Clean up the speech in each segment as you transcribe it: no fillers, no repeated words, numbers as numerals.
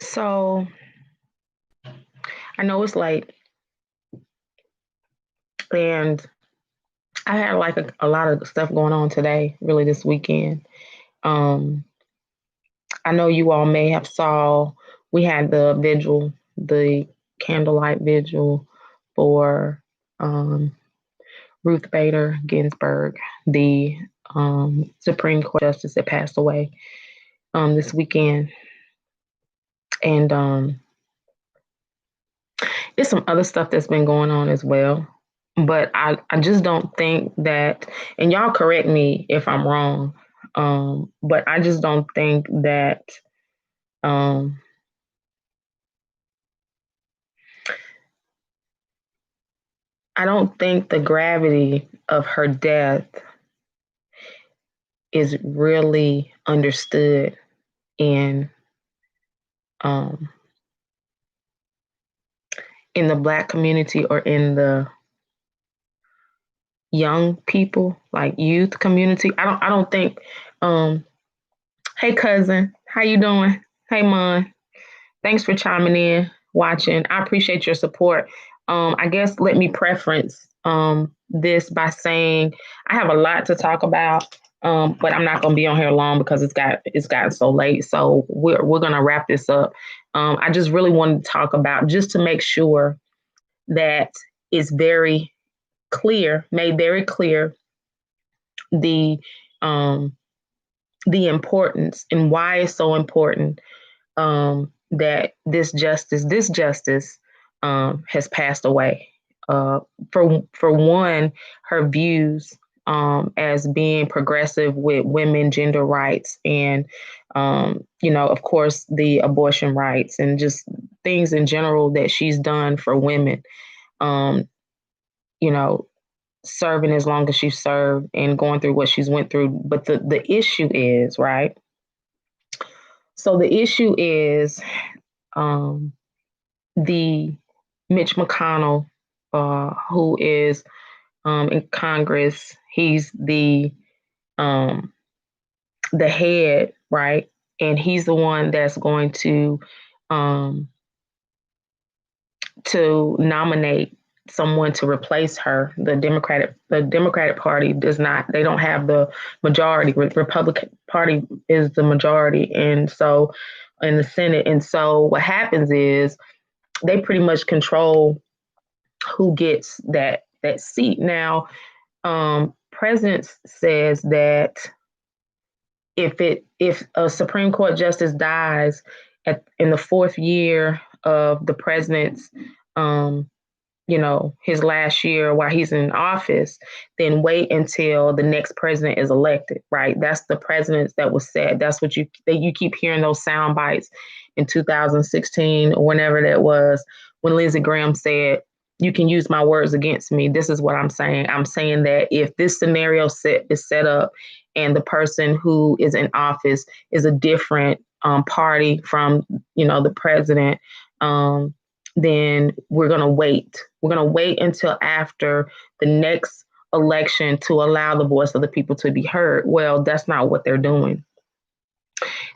So I know it's late, and I had like a lot of stuff going on today, really this weekend. Um, I know you all may have saw we had the vigil, the candlelight vigil for um, Ruth Bader Ginsburg, the Supreme Court justice that passed away this weekend, and there's some other stuff that's been going on as well. But I just don't think that, and y'all correct me if I'm wrong, but I just don't think that um, I don't think the gravity of her death is really understood in um, in the Black community or in the young people, like youth community. I don't think. Um, hey cousin, how you doing? Hey Mon, thanks for chiming in, watching. I appreciate your support. I guess let me preference this by saying I have a lot to talk about, but I'm not going to be on here long because it's gotten so late. So we're going to wrap this up. I just really wanted to talk about just to make sure that it's very clear, made very clear the um, the importance and why it's so important that this justice has passed away. For one, her views as being progressive with women, gender rights, and of course, the abortion rights and just things in general that she's done for women. Um, you know, serving as long as she served and going through what she's went through. But the issue is right. So the issue is um, the Mitch McConnell, who is in Congress. He's um, the head, right? And he's the one that's going um, to nominate someone to replace her. The Democratic Party does not. They don't have the majority. Republican Party is the majority, and so in the Senate. And so what happens is they pretty much control who gets that seat. Now, President says that if a Supreme Court justice dies in the fourth year of the president's um, his last year while he's in office, then wait until the next president is elected, right? That's the precedent that was set. That's what you keep hearing those sound bites in 2016 or whenever that was, when Lindsey Graham said, "You can use my words against me." This is what I'm saying. I'm saying that if this scenario is set up and the person who is in office is a different party from, the president, then we're going to wait. We're going to wait until after the next election to allow the voice of the people to be heard. Well, that's not what they're doing.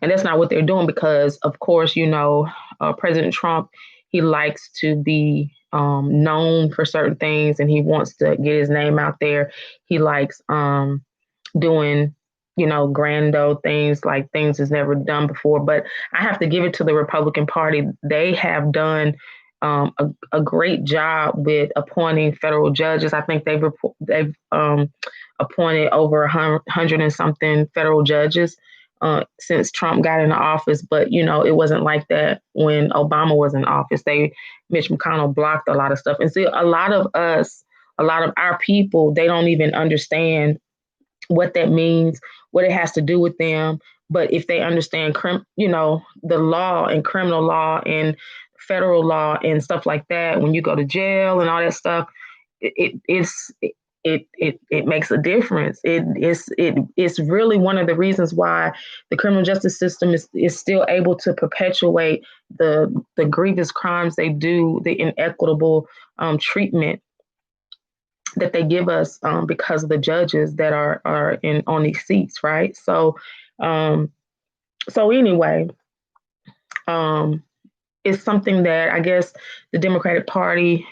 And that's not what they're doing because, of course, President Trump, he likes to be known for certain things and he wants to get his name out there. He likes doing, grand old things, like things he's never done before. But I have to give it to the Republican Party. They have done a great job with appointing federal judges. I think they've appointed over 100 and something federal judges since Trump got into office. But it wasn't like that when Obama was in office. Mitch McConnell blocked a lot of stuff, and see, a lot of our people, they don't even understand what that means, what it has to do with them. But if they understand, the law and criminal law and federal law and stuff like that, when you go to jail and all that stuff, it makes a difference. It's really one of the reasons why the criminal justice system is still able to perpetuate the grievous crimes they do, the inequitable treatment that they give us because of the judges that are in on these seats, right? Um, so anyway, um, it's something that I guess the Democratic Party,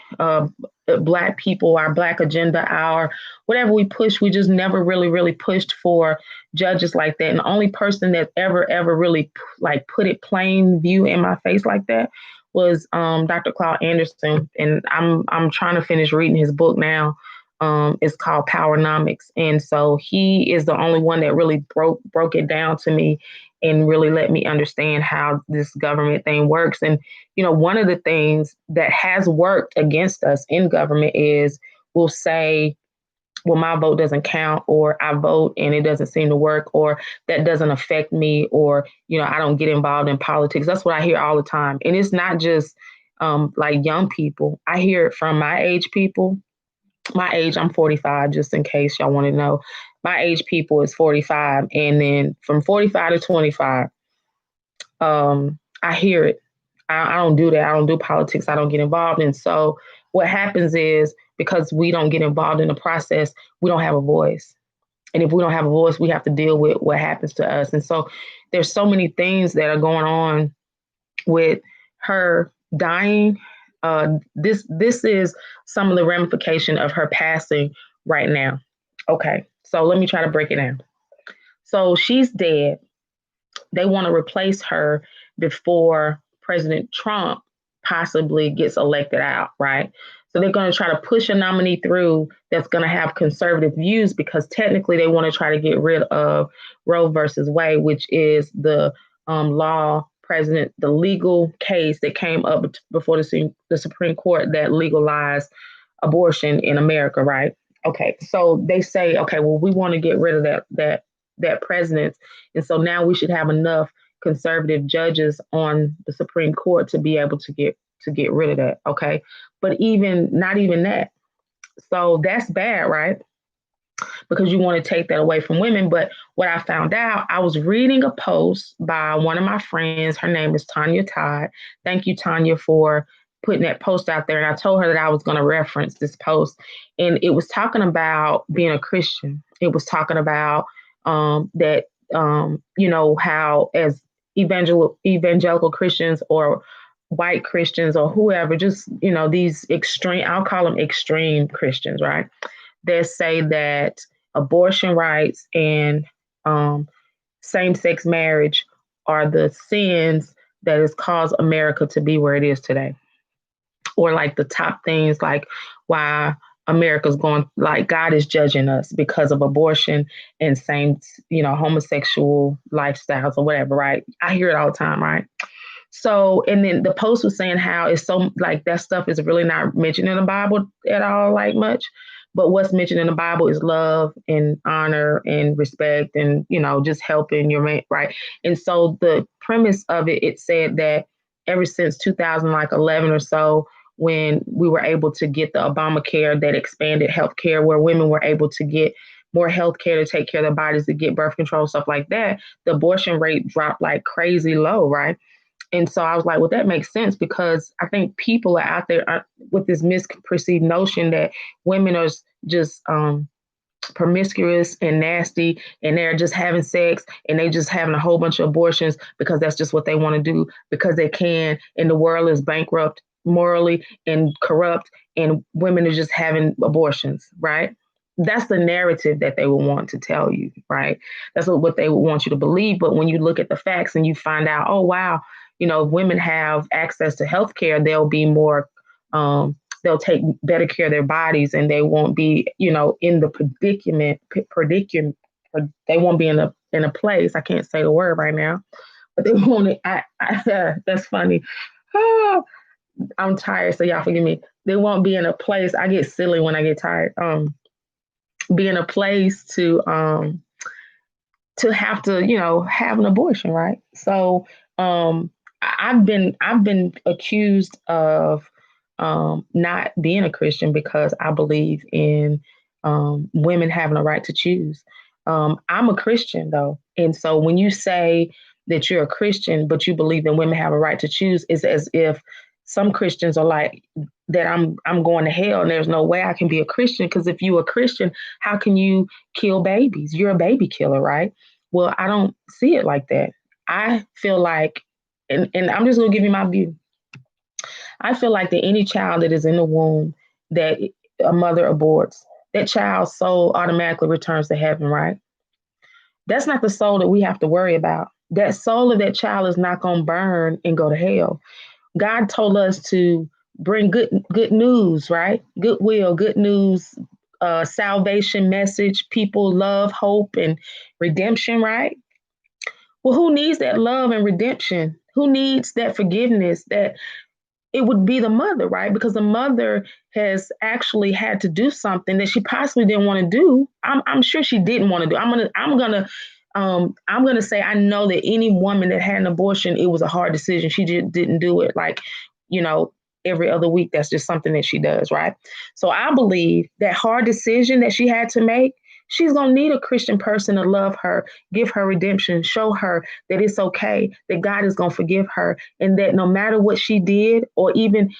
Black people, our Black agenda, our whatever we push, we just never really pushed for judges like that. And the only person that ever really like put it plain view in my face like that was Dr. Claude Anderson, and I'm trying to finish reading his book now. It's called Powernomics, and so he is the only one that really broke it down to me and really let me understand how this government thing works. And one of the things that has worked against us in government is we'll say, well, my vote doesn't count, or I vote and it doesn't seem to work, or that doesn't affect me, or, I don't get involved in politics. That's what I hear all the time. And it's not just like young people. I hear it from my age people. My age, I'm 45, just in case y'all want to know. My age people is 45. And then from 45 to 25, I hear it. I don't do that. I don't do politics. I don't get involved. And so what happens is, because we don't get involved in the process, we don't have a voice. And if we don't have a voice, we have to deal with what happens to us. And so there's so many things that are going on with her dying. This is some of the ramification of her passing right now. Okay, so let me try to break it down. So she's dead. They want to replace her before President Trump possibly gets elected out, right? So they're going to try to push a nominee through that's going to have conservative views, because technically they want to try to get rid of Roe versus Wade, which is the the legal case that came up before the Supreme Court that legalized abortion in America, right? Okay, so they say, okay, well, we want to get rid of that president, and so now we should have enough conservative judges on the Supreme Court to be able to get rid of that. Okay, but not even that. So that's bad, right? Because you want to take that away from women. But what I found out, I was reading a post by one of my friends. Her name is Tanya Todd. Thank you, Tanya, for putting that post out there. And I told her that I was going to reference this post. And it was talking about being a Christian. It was talking about that, how as evangelical Christians or white Christians or whoever, just, these extreme, I'll call them extreme Christians, right? That say that abortion rights and same-sex marriage are the sins that has caused America to be where it is today. Or like the top things, like why America's going, like God is judging us because of abortion and homosexual lifestyles or whatever, right? I hear it all the time, right? So, and then the post was saying how it's so, like, that stuff is really not mentioned in the Bible at all, like much. But what's mentioned in the Bible is love and honor and respect and, just helping your mate, right? And so the premise of it, it said that ever since 2011 or so, when we were able to get the Obamacare that expanded healthcare, where women were able to get more healthcare to take care of their bodies, to get birth control, stuff like that, the abortion rate dropped like crazy low, right? And so I was like, well, that makes sense, because I think people are out there with this misperceived notion that women are just promiscuous and nasty, and they're just having sex and they just having a whole bunch of abortions because that's just what they want to do, because they can, and the world is bankrupt morally and corrupt, and women are just having abortions, right? That's the narrative that they would want to tell you, right? That's what they would want you to believe. But when you look at the facts and you find out, oh, wow, if women have access to health care, they'll be more, they'll take better care of their bodies, and they won't be, in the predicament, they won't be in a place, I can't say the word right now, but they won't, that's funny. Oh, I'm tired, so y'all forgive me. They won't be in a place, I get silly when I get tired, be in a place to have to, have an abortion, right? So, I've been accused of not being a Christian because I believe in women having a right to choose. I'm a Christian though, and so when you say that you're a Christian but you believe that women have a right to choose, it's as if some Christians are like that I'm going to hell and there's no way I can be a Christian, because if you're a Christian, how can you kill babies? You're a baby killer, right? Well, I don't see it like that. I feel like, and I'm just gonna give you my view. I feel like that any child that is in the womb that a mother aborts, that child's soul automatically returns to heaven, right? That's not the soul that we have to worry about. That soul of that child is not going to burn and go to hell. God told us to bring good news, right? Goodwill, good news, salvation message, people love, hope, and redemption, right? Well, who needs that love and redemption? Who needs that forgiveness? That it would be the mother, right? Because the mother has actually had to do something that she possibly didn't want to do. I'm sure she didn't want to do. I'm gonna say I know that any woman that had an abortion, it was a hard decision. She just didn't do it like, you know, every other week. That's just something that she does, right? So I believe that hard decision that she had to make, she's gonna need a Christian person to love her, give her redemption, show her that it's okay, that God is gonna forgive her, and that no matter what she did, or even,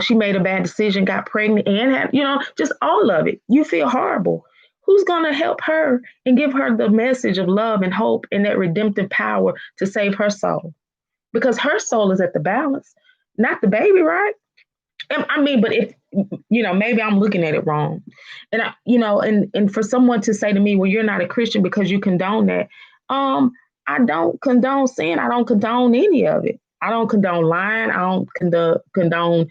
she made a bad decision, got pregnant, and had, just all of it. You feel horrible. Who's going to help her and give her the message of love and hope and that redemptive power to save her soul? Because her soul is at the balance, not the baby, right? I mean, but if, maybe I'm looking at it wrong. And, and for someone to say to me, well, you're not a Christian because you condone that. I don't condone sin. I don't condone any of it. I don't condone lying. I don't condone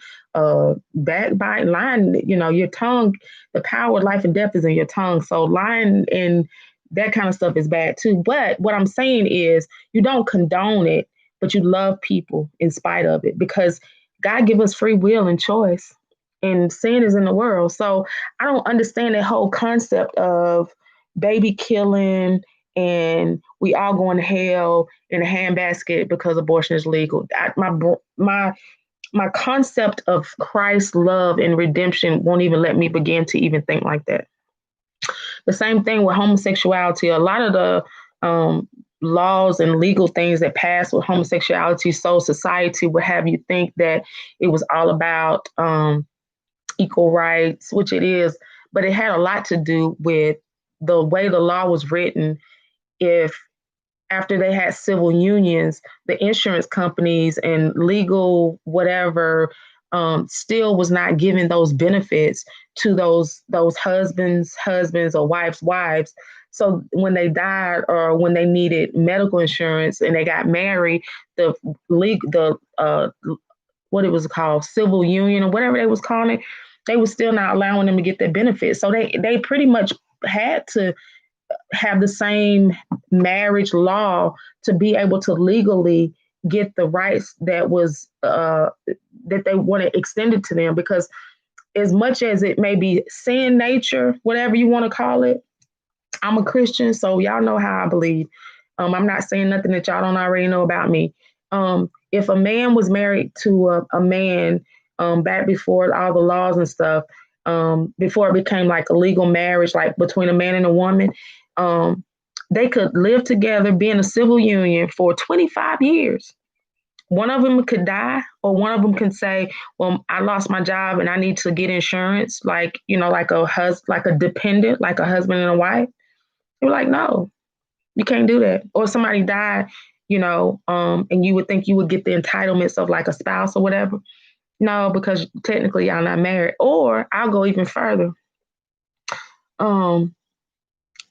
backbite, lying. Your tongue, the power of life and death is in your tongue. So lying and that kind of stuff is bad too. But what I'm saying is you don't condone it, but you love people in spite of it, because God give us free will and choice, and sin is in the world. So I don't understand that whole concept of baby killing and we all going to hell in a handbasket because abortion is legal. My concept of Christ's love and redemption won't even let me begin to even think like that. The same thing with homosexuality. A lot of the laws and legal things that passed with homosexuality, so society would have you think that it was all about equal rights, which it is, but it had a lot to do with the way the law was written. If after they had civil unions, the insurance companies and legal whatever still was not giving those benefits to those husbands or wives. So when they died or when they needed medical insurance and they got married, the what it was called, civil union or whatever they was calling it, they were still not allowing them to get their benefits. So they pretty much had to have the same marriage law to be able to legally get the rights that was that they wanted extended to them. Because as much as it may be sin nature, whatever you want to call it, I'm a Christian, so y'all know how I believe. I'm not saying nothing that y'all don't already know about me. If a man was married to a man back before all the laws and stuff, before it became like a legal marriage, like between a man and a woman, they could live together, be in a civil union for 25 years. One of them could die, or one of them can say, well, I lost my job and I need to get insurance, like, like like a dependent, like a husband and a wife. They were like, no, you can't do that. Or somebody died, and you would think you would get the entitlements of like a spouse or whatever. No, because technically y'all not married. Or I'll go even further.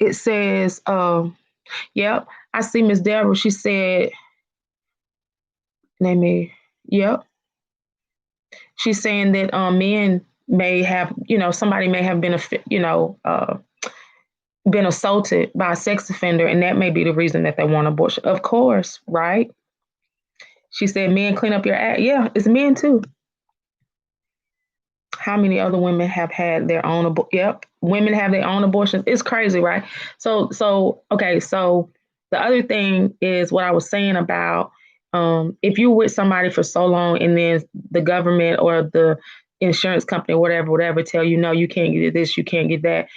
It says, yep, I see Miss Deborah. She said, yep. She's saying that men may have, somebody may have been, been assaulted by a sex offender, and that may be the reason that they want abortion. Of course, right? She said, men clean up your act. Yeah, it's men too. How many other women have had their own Yep, women have their own abortions. It's crazy, right? So okay. So the other thing is what I was saying about if you're with somebody for so long and then the government or the insurance company or whatever tell you, no, you can't get this, you can't get that.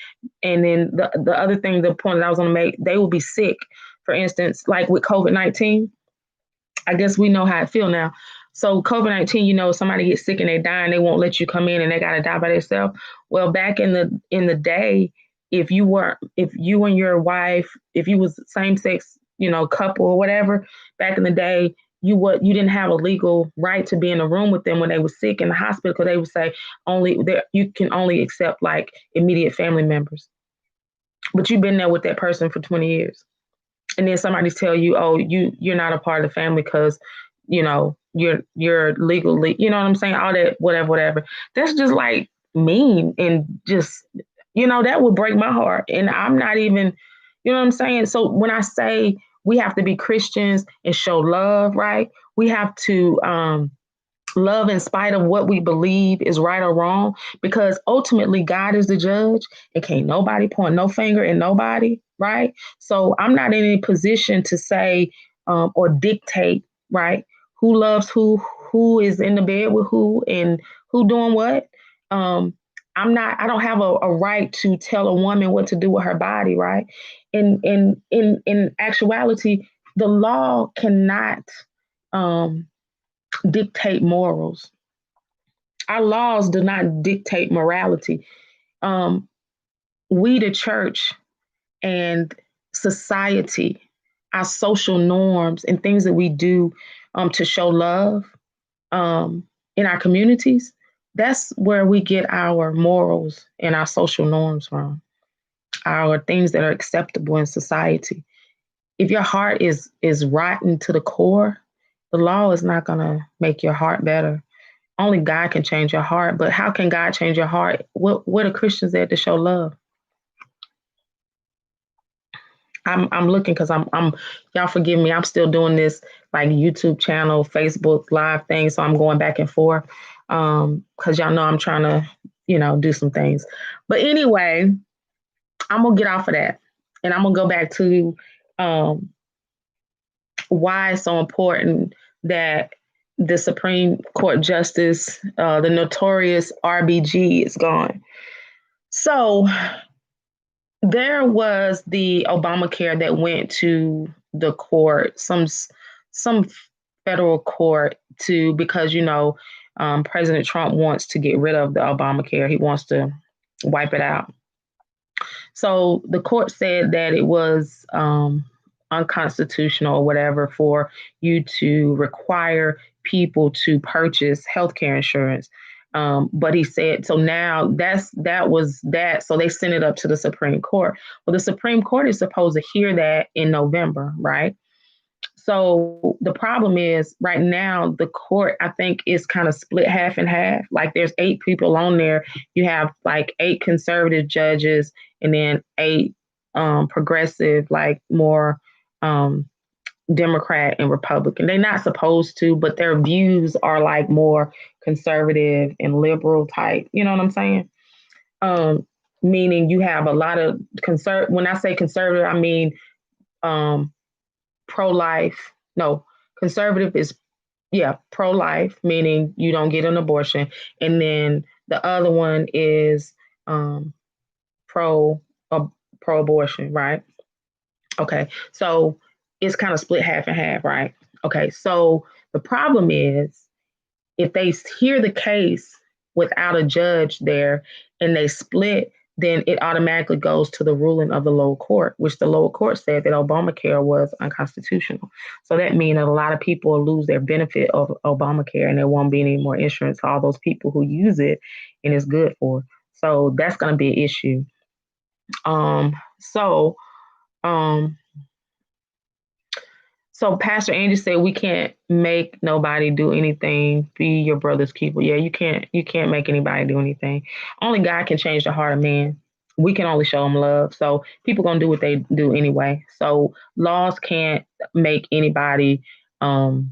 And then the other thing, the point that I was going to make, they will be sick. For instance, like with COVID-19, I guess we know how it feel now. So COVID-19, somebody gets sick and they die and they won't let you come in and they gotta die by themselves. Well, back in the day, if you and your wife, if you was same sex, couple or whatever, back in the day, you didn't have a legal right to be in a room with them when they were sick in the hospital because they would say only there you can only accept like immediate family members. But you've been there with that person for 20 years. And then somebody tell you, oh, you're not a part of the family because, you're legally, you know what I'm saying? All that, whatever, whatever. That's just like mean and just, that would break my heart. And I'm not even, you know what I'm saying? So when I say we have to be Christians and show love, right? We have to love in spite of what we believe is right or wrong, because ultimately God is the judge and can't nobody point no finger at nobody, right? So I'm not in any position to say or dictate, right, who loves who is in the bed with who, and who doing what. Um, I don't have a right to tell a woman what to do with her body, right? In actuality, the law cannot um, dictate morals. Our laws do not dictate morality. Um, we, the church and society, our social norms and things that we do to show love in our communities, that's where we get our morals and our social norms from, our things that are acceptable in society. If your heart is rotten to the core, the law is not going to make your heart better. Only God can change your heart. But how can God change your heart? What are Christians there to show love? I'm looking because I'm y'all forgive me. I'm still doing this like YouTube channel, Facebook live thing. So I'm going back and forth. Because y'all know I'm trying to, do some things. But anyway, I'm gonna get off of that. And I'm gonna go back to um why it's so important that the Supreme Court Justice, the Notorious RBG, is gone. So there was the Obamacare that went to the court, some federal court, to because President Trump wants to get rid of the Obamacare. He wants to wipe it out. So the court said that it was unconstitutional or whatever for you to require people to purchase healthcare insurance. But he said, so now that was that. So they sent it up to the Supreme Court. Well, the Supreme Court is supposed to hear that in November, right? So the problem is right now, the court, I think, is kind of split half and half. Like there's 8 people on there. You have like 8 conservative judges and then 8 progressive, like more Democrat and Republican. They're not supposed to, but their views are like more conservative and liberal type. You know what I'm saying? Meaning you have a lot of when I say conservative, I mean um, pro-life. No, conservative is pro-life, meaning you don't get an abortion, and then the other one is pro pro-abortion, right? Okay, so it's kind of split half and half, right? Okay, so the problem is if they hear the case without a judge there and they split, then it automatically goes to the ruling of the lower court, which the lower court said that Obamacare was unconstitutional. So that means that a lot of people will lose their benefit of Obamacare and there won't be any more insurance for all those people who use it and it's good for. So that's going to be an issue. Um, so um, So Pastor Angie said we can't make nobody do anything. Be your brother's keeper. Yeah, you can't make anybody do anything. Only God can change the heart of man. We can only show them love. So people gonna do what they do anyway. So laws can't make anybody not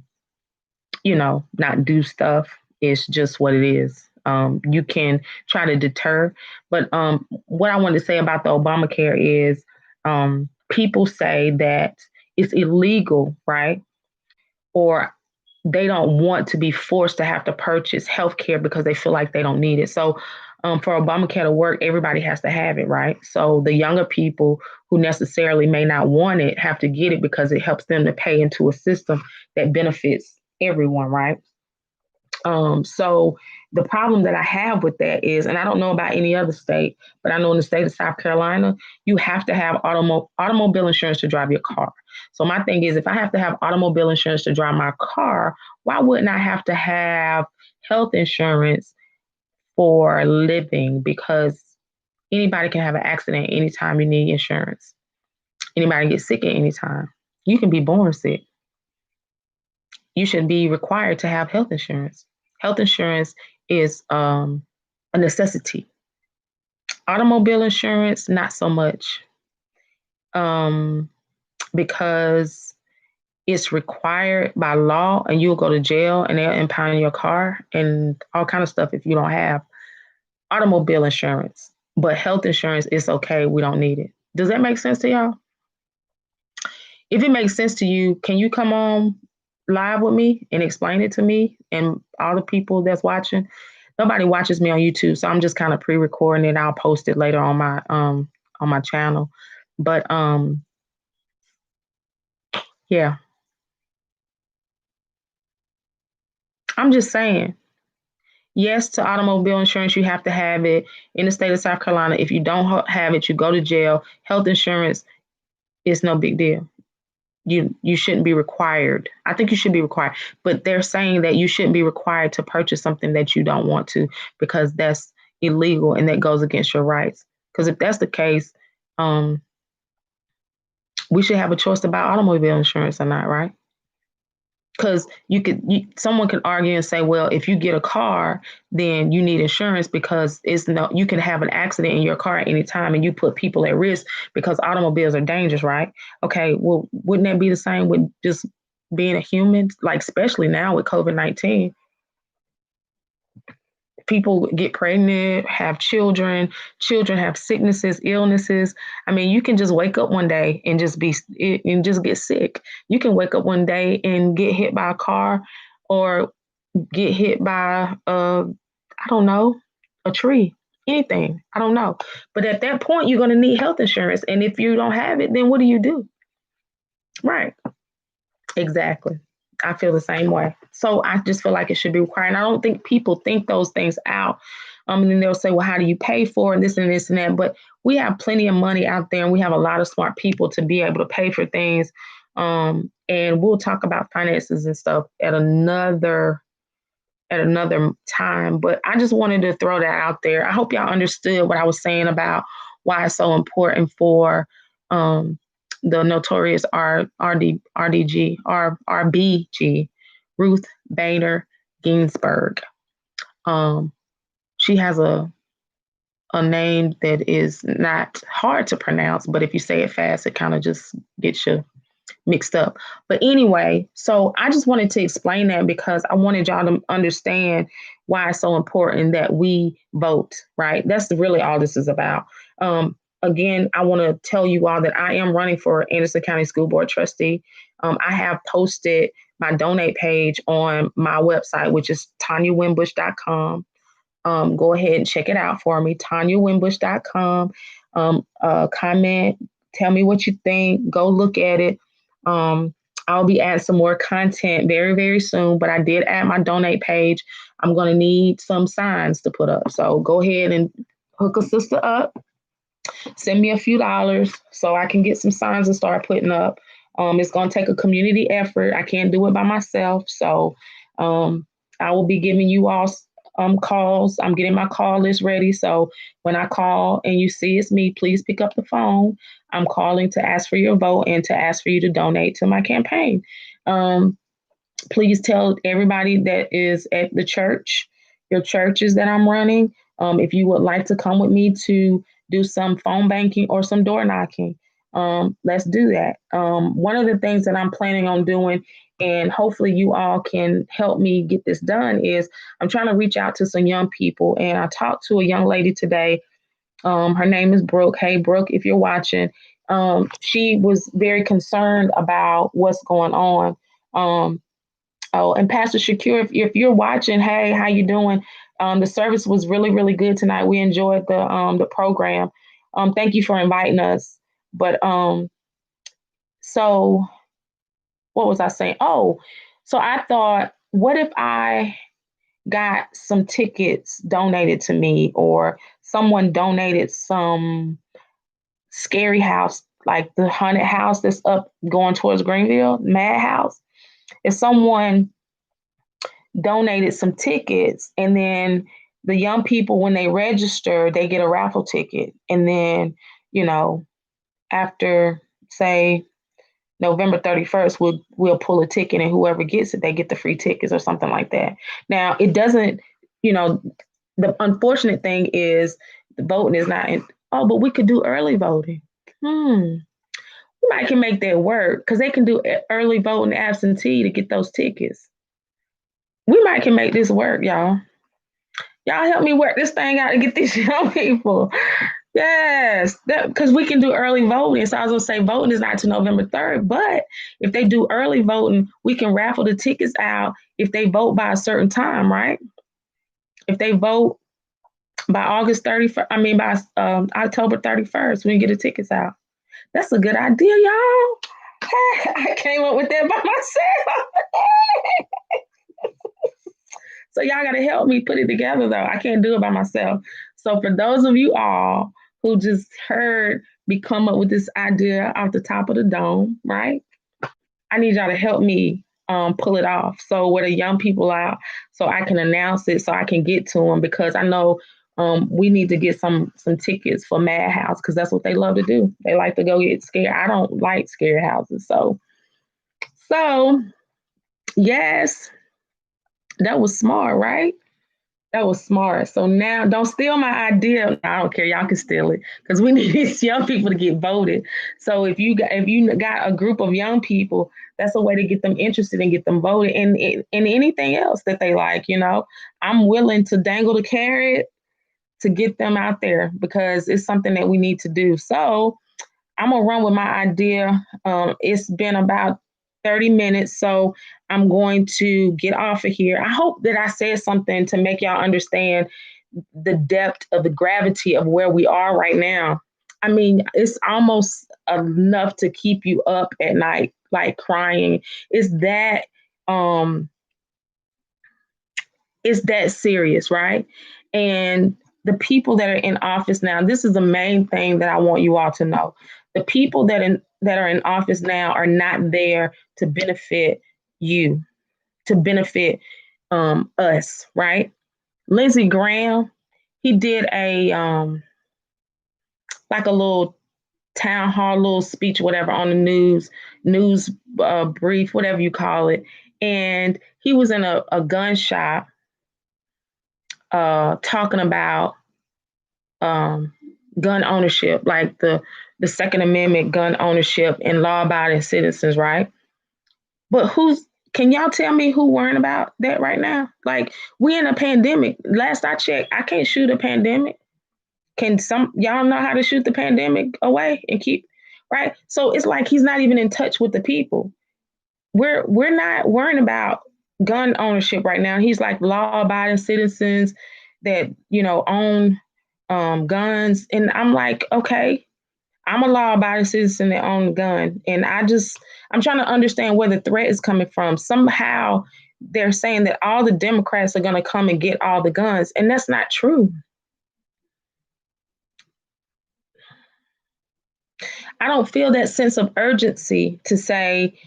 do stuff. It's just what it is. You can try to deter, but what I wanted to say about the Obamacare is people say that it's illegal, right? Or they don't want to be forced to have to purchase health care because they feel like they don't need it. So for Obamacare to work, everybody has to have it, right? So the younger people who necessarily may not want it have to get it because it helps them to pay into a system that benefits everyone, right? So the problem that I have with that is, and I don't know about any other state, but I know in the state of South Carolina, you have to have automobile insurance to drive your car. So my thing is, if I have to have automobile insurance to drive my car, why wouldn't I have to have health insurance for living? Because anybody can have an accident anytime you need insurance. Anybody get sick at any time. You can be born sick. You should be required to have health insurance. Health insurance is a necessity. Automobile insurance, not so much, um, because it's required by law, and you'll go to jail, and they'll impound your car and all kind of stuff if you don't have automobile insurance. But health insurance is okay. We don't need it. Does that make sense to y'all? If it makes sense to you, can you come on live with me and explain it to me and all the people that's watching? Nobody watches me on YouTube, so I'm just kind of pre-recording it. I'll post it later on my channel. But yeah, I'm just saying, yes to automobile insurance. You have to have it in the state of South Carolina. If you don't have it, you go to jail. Health insurance is no big deal. You shouldn't be required. I think you should be required, but they're saying that you shouldn't be required to purchase something that you don't want to, because that's illegal and that goes against your rights. Because if that's the case, um, we should have a choice about automobile insurance or not, right? Because someone could argue and say, well, if you get a car, then you need insurance, because you can have an accident in your car at any time and you put people at risk because automobiles are dangerous, right? Okay, well, wouldn't that be the same with just being a human? Like, especially now with COVID-19, people get pregnant, have children, children have sicknesses, illnesses. I mean, you can just wake up one day and just get sick. You can wake up one day and get hit by a car, or get hit by I don't know, a tree, anything. I don't know. But at that point, you're going to need health insurance. And if you don't have it, then what do you do? Right. Exactly. I feel the same way. So I just feel like it should be required. And I don't think people think those things out. And then they'll say, well, how do you pay for it? And this and that. But we have plenty of money out there, and we have a lot of smart people to be able to pay for things. And we'll talk about finances and stuff at another time. But I just wanted to throw that out there. I hope y'all understood what I was saying about why it's so important for the Notorious RBG, Ruth Bader Ginsburg. She has a name that is not hard to pronounce, but if you say it fast, it kind of just gets you mixed up. But anyway, so I just wanted to explain that because I wanted y'all to understand why it's so important that we vote, right? That's really all this is about. Again, I want to tell you all that I am running for Anderson County School Board Trustee. I have posted my donate page on my website, which is TanyaWinbush.com. Go ahead and check it out for me, TanyaWinbush.com. Comment, tell me what you think. Go look at it. I'll be adding some more content very, very soon, but I did add my donate page. I'm going to need some signs to put up. So go ahead and hook a sister up. Send me a few dollars so I can get some signs and start putting up. It's going to take a community effort. I can't do it by myself. So I will be giving you all calls. I'm getting my call list ready. So when I call and you see it's me, please pick up the phone. I'm calling to ask for your vote and to ask for you to donate to my campaign. Please tell everybody that is at the church, your churches that I'm running, if you would like to come with me to do some phone banking or some door knocking. Let's do that. One of the things that I'm planning on doing, and hopefully you all can help me get this done, is I'm trying to reach out to some young people. And I talked to a young lady today. Her name is Brooke. Hey, Brooke, if you're watching, she was very concerned about what's going on. Oh, and Pastor Shakir, if you're watching, hey, how you doing? The service was really, really good tonight. We enjoyed the program. Thank you for inviting us. But so what was I saying? Oh, so I thought, what if I got some tickets donated to me, or someone donated some scary house, like the haunted house that's up going towards Greenville, Madhouse. If someone donated some tickets, and then the young people, when they register, they get a raffle ticket. And then, you know, after, say, November 31st, we'll pull a ticket, and whoever gets it, they get the free tickets or something like that. Now, it doesn't, you know, the unfortunate thing is the voting is not in. Oh, but we could do early voting. We might can make that work because they can do early voting absentee to get those tickets. We might can make this work, y'all. Y'all help me work this thing out to get these young people. Yes, because we can do early voting. So I was gonna say voting is not to November 3rd, but if they do early voting, we can raffle the tickets out if they vote by a certain time, right? If they vote by August 31st, I mean by October 31st, we can get the tickets out. That's a good idea, y'all. I came up with that by myself. So y'all got to help me put it together, though. I can't do it by myself. So for those of you all who just heard me come up with this idea off the top of the dome, right? I need y'all to help me pull it off. So where the young people are, so I can announce it, so I can get to them, because I know we need to get some tickets for Madhouse, because that's what they love to do. They like to go get scared. I don't like scary houses, so yes, that was smart, right? That was smart. So now, don't steal my idea. I don't care. Y'all can steal it, because we need these young people to get voted. So if you got a group of young people, that's a way to get them interested and get them voted in anything else that they like. I'm willing to dangle the carrot to get them out there, because it's something that we need to do. So I'm gonna run with my idea. It's been about 30 minutes, so I'm going to get off of here. I hope that I said something to make y'all understand the depth of the gravity of where we are right now. I mean, it's almost enough to keep you up at night, like crying. It's that um it's that serious, right? And the people that are in office now, this is the main thing that I want you all to know. The people that are in office now are not there to benefit you, to benefit us, right? Lindsey Graham, he did a like a little town hall, little speech, whatever, on the news brief, whatever you call it, and he was in a gun shop talking about um, gun ownership, like the Second Amendment, gun ownership, and law-abiding citizens, right? But can y'all tell me who worrying about that right now? Like, we in a pandemic. Last I checked, I can't shoot a pandemic. Can some y'all know how to shoot the pandemic away and keep right? So it's like he's not even in touch with the people. We're not worrying about gun ownership right now. He's like law-abiding citizens that own guns, and I'm like, okay, I'm a law-abiding citizen that own a gun, and I'm trying to understand where the threat is coming from. Somehow they're saying that all the Democrats are going to come and get all the guns, and that's not true. I don't feel that sense of urgency to say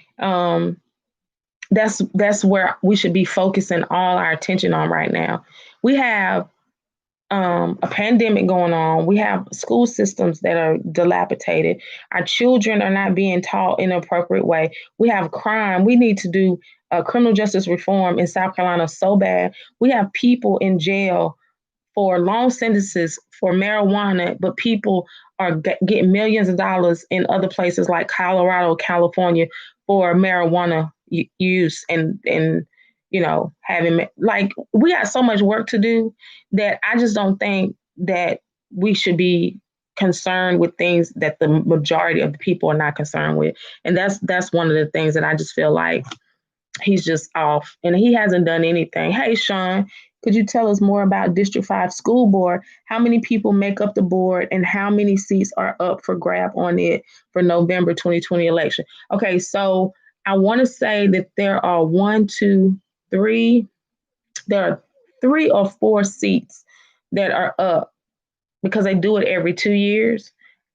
that's where we should be focusing all our attention on right now. We have a pandemic going on. We have school systems that are dilapidated. Our children are not being taught in an appropriate way. We have crime. We need to do criminal justice reform in South Carolina so bad. We have people in jail for long sentences for marijuana, but people are getting millions of dollars in other places like Colorado, California for marijuana use and having, like, we got so much work to do that I just don't think that we should be concerned with things that the majority of the people are not concerned with. And that's one of the things that I just feel like he's just off, and he hasn't done anything. Hey, Sean, could you tell us more about District 5 School Board? How many people make up the board, and how many seats are up for grab on it for November 2020 election? Okay, so I want to say that there are one, two, three, there are three or four seats that are up because they do it every 2 years.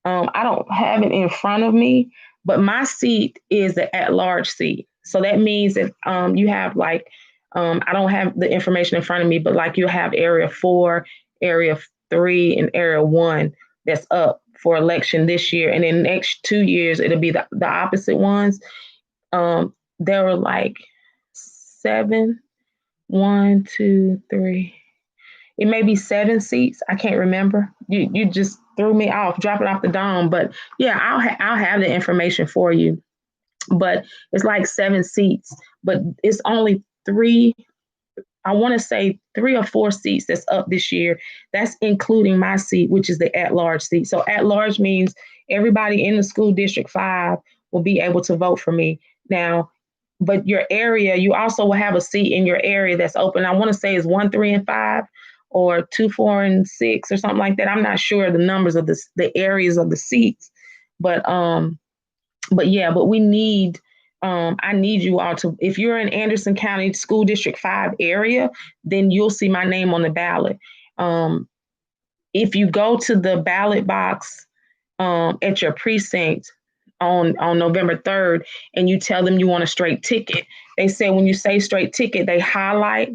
I don't have it in front of me, but my seat is the at-large seat. So that means that you have like, I don't have the information in front of me, but like you have area 4, area 3, and area 1 that's up for election this year. And in the next 2 years, it'll be the opposite ones. There were like seven, one, two, three. It may be 7 seats. I can't remember. You just threw me off, dropping off the dome. But yeah, I'll have the information for you. But it's like 7 seats. But it's only three. I want to say 3 or 4 seats that's up this year. That's including my seat, which is the at-large seat. So at-large means everybody in the school district 5 will be able to vote for me. Now, but your area, you also will have a seat in your area that's open. I want to say it's 1, 3, and 5, or 2, 4, and 6, or something like that. I'm not sure the numbers of the areas of the seats, but yeah, but we need. I need you all to, if you're in Anderson County School District 5 area, then you'll see my name on the ballot. If you go to the ballot box at your precinct on November 3rd and you tell them you want a straight ticket, they say when you say straight ticket, they highlight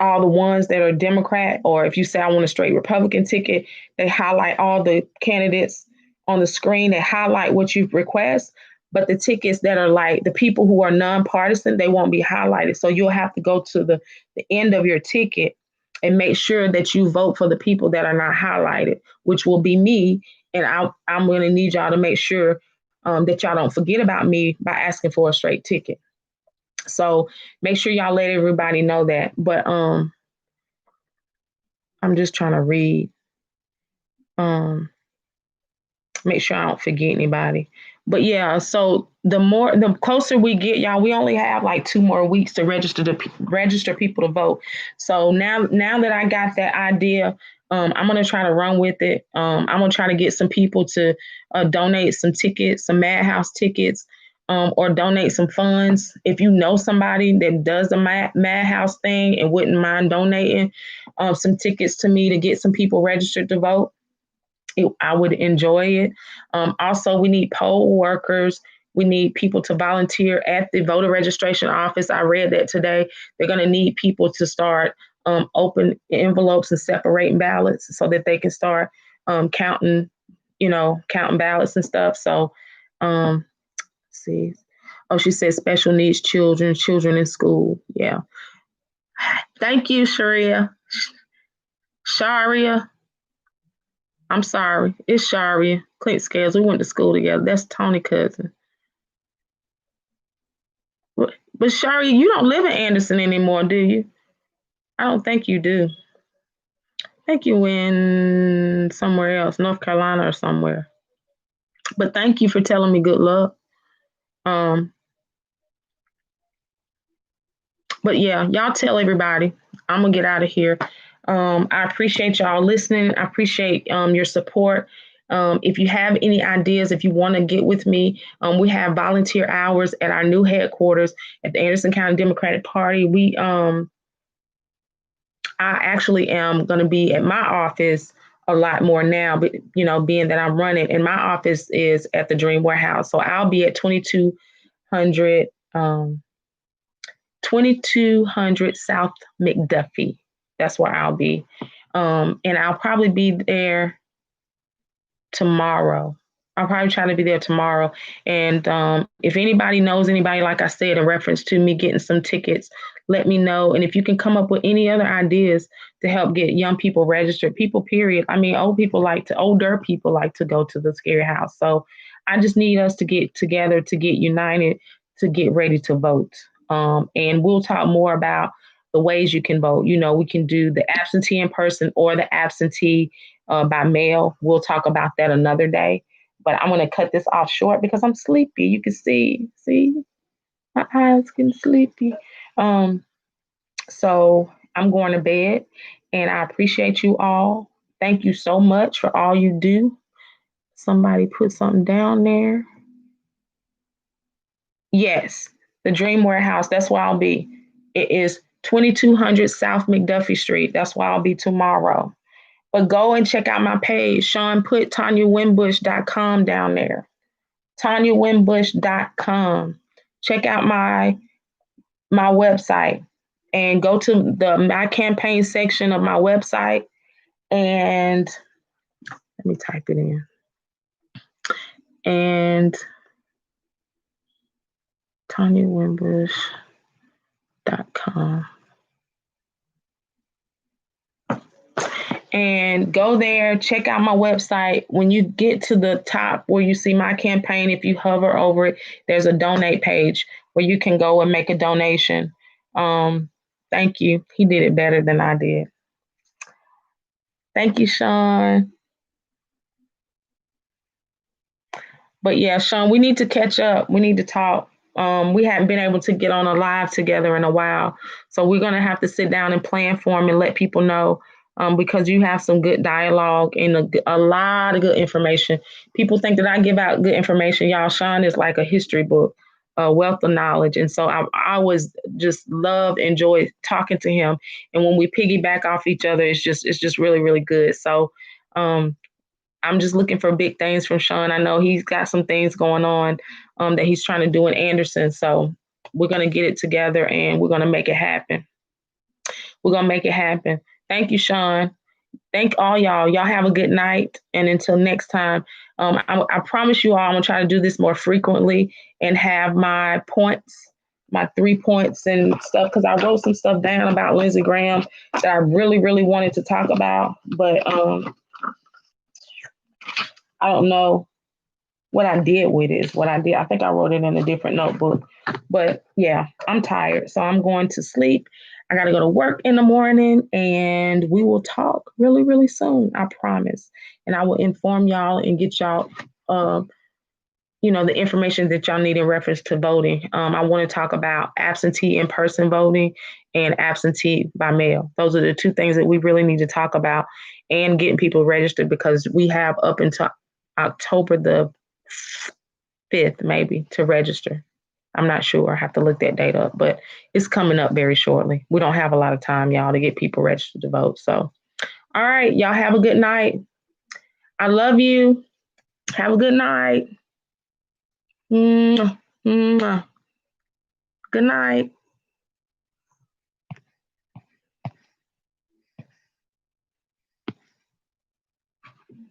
all the ones that are Democrat, or if you say I want a straight Republican ticket, they highlight all the candidates on the screen. They highlight what you request, but the tickets that are like the people who are nonpartisan, they won't be highlighted. So you'll have to go to the end of your ticket and make sure that you vote for the people that are not highlighted, which will be me. And I'm going to need y'all to make sure that y'all don't forget about me by asking for a straight ticket. So make sure y'all let everybody know that. But I'm just trying to read. Make sure I don't forget anybody. But yeah, so the closer we get, y'all, we only have like 2 more weeks to register people to vote. So now that I got that idea, I'm gonna try to run with it. I'm gonna try to get some people to donate some tickets, some Madhouse tickets, or donate some funds. If you know somebody that does the Madhouse thing and wouldn't mind donating some tickets to me to get some people registered to vote, I would enjoy it. Also, we need poll workers. We need people to volunteer at the voter registration office. I read that today. They're going to need people to start open envelopes and separating ballots so that they can start counting, counting ballots and stuff. So, let's see. Oh, she said special needs children in school. Yeah. Thank you, Sharia. Sharia. I'm sorry. It's Sharia. Clint Scales. We went to school together. That's Tony's cousin. But Sharia, you don't live in Anderson anymore, do you? I don't think you do. I think you in somewhere else, North Carolina or somewhere. But thank you for telling me good luck. But yeah, y'all tell everybody. I'm gonna get out of here. I appreciate y'all listening. I appreciate your support. If you have any ideas, if you want to get with me, we have volunteer hours at our new headquarters at the Anderson County Democratic Party. I actually am going to be at my office a lot more now, but being that I'm running, and my office is at the Dream Warehouse, so I'll be at 2200 South McDuffie. That's where I'll be. And I'll probably be there tomorrow. I'll probably try to be there tomorrow. And if anybody knows anybody, like I said, in reference to me getting some tickets, let me know. And if you can come up with any other ideas to help get young people registered, people, period. I mean, older people like to go to the scary house. So I just need us to get together, to get united, to get ready to vote. And we'll talk more about the ways you can vote. We can do the absentee in person or the absentee by mail. We'll talk about that another day. But I'm going to cut this off short because I'm sleepy. You can see, my eyes getting sleepy. So I'm going to bed, and I appreciate you all. Thank you so much for all you do. Somebody put something down there. Yes, the Dream Warehouse. That's where I'll be. It is 2200 South McDuffie Street. That's where I'll be tomorrow. But go and check out my page. Sean put TanyaWinbush.com down there. TanyaWinbush.com. Check out my website and go to the My Campaign section of my website and let me type it in. And TanyaWinbush.com. And go there, check out my website. When you get to the top where you see my campaign, if you hover over it, there's a donate page where you can go and make a donation. Thank you. He did it better than I did. Thank you, Sean. But yeah, Sean, we need to catch up. We need to talk. We haven't been able to get on a live together in a while. So we're going to have to sit down and plan for them and let people know because you have some good dialogue and a lot of good information. People think that I give out good information. Y'all, Sean is like a history book, a wealth of knowledge. And so I always just enjoy talking to him. And when we piggyback off each other, it's just really, really good. So I'm just looking for big things from Sean. I know he's got some things going on that he's trying to do in Anderson. So we're going to get it together and we're going to make it happen. We're going to make it happen. Thank you, Sean. Thank all y'all. Y'all have a good night. And until next time, I promise you all I'm going to try to do this more frequently and have my points, my 3 points and stuff, because I wrote some stuff down about Lindsey Graham that I really, really wanted to talk about. But I don't know what I did with it is what I did. I think I wrote it in a different notebook. But yeah, I'm tired. So I'm going to sleep. I got to go to work in the morning and we will talk really, really soon. I promise. And I will inform y'all and get y'all, the information that y'all need in reference to voting. I want to talk about absentee in-person voting and absentee by mail. Those are the two things that we really need to talk about and getting people registered because we have up until October the 5th, maybe, to register. I'm not sure. I have to look that date up, but it's coming up very shortly. We don't have a lot of time, y'all, to get people registered to vote. So, all right, y'all have a good night. I love you. Have a good night. Good night.